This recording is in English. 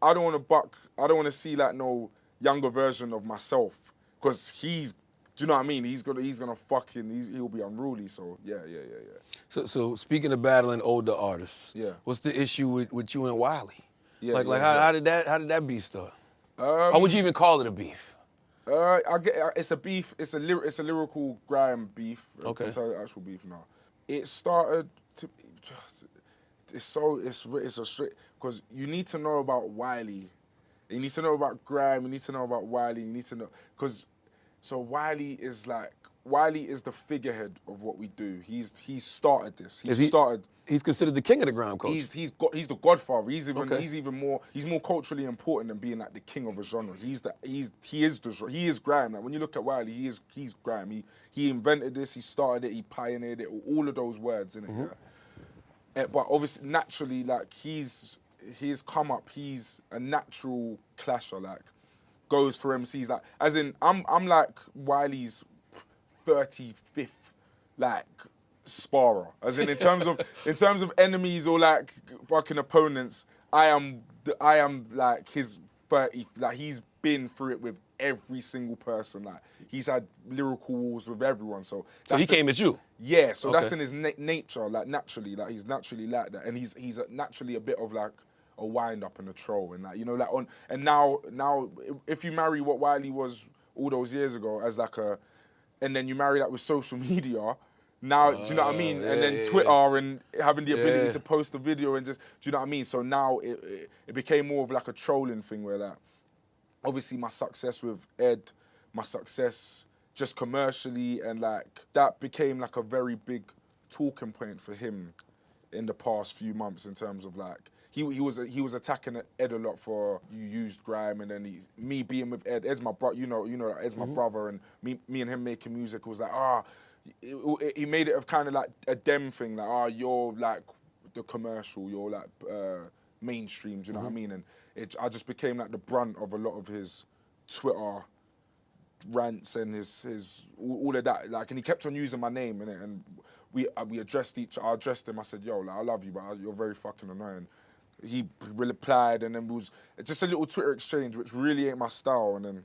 I don't want to see like no younger version of myself, because do you know what I mean? He'll be unruly. So yeah. So speaking of battling older artists, Yeah. what's the issue with you and Wiley? Yeah, How did that beef start? Or would Um, you even call it a beef? it's a beef. It's a lyrical grime beef. Okay. I'll tell you the actual beef now. It started to. It's a straight, because you need to know about Wiley. You need to know about grime. You need to know about Wiley. You need to know, because Wiley is the figurehead of what we do. He's started this. He's considered the king of the grime culture. He's the godfather. He's Okay. even more. He's more culturally important than being like the king of a genre. He is grime. Like when you look at Wiley, he's grime. He invented this. He started it. He pioneered it. All of those words in it. Yeah. But obviously, naturally, like he's come up. He's a natural clasher. Like goes for MCs. Like as in, I'm like Wiley's 35th like sparrer. As in terms of enemies or like fucking opponents, I am like his 30. Like he's been through it with every single person. Like he's had lyrical wars with everyone. So he came at you. Yeah. So that's Okay. in his nature. Like naturally, like he's naturally like that, and he's naturally a bit of like a wind up and a troll, and like, you know, like now if you marry what Wiley was all those years ago as like and then you marry that with social media. Now, do you know what I mean? Yeah, And then Twitter and having the ability to post a video and just, do you know what I mean? So now it became more of like a trolling thing where like, obviously my success with Ed, my success just commercially, and like that became like a very big talking point for him in the past few months in terms of like, he was attacking Ed a lot for you used grime, and then me being with Ed. Ed's my brother, you know, Ed's my brother, and me and him making music was like, he made it of kind of like a dem thing, like, you're like the commercial, you're like mainstream, do you know what I mean? And I just became like the brunt of a lot of his Twitter rants and his all of that, like, and he kept on using my name in it, and we addressed I addressed him. I said, yo, like, I love you, but you're very fucking annoying. He replied, and then it was just a little Twitter exchange, which really ain't my style. And then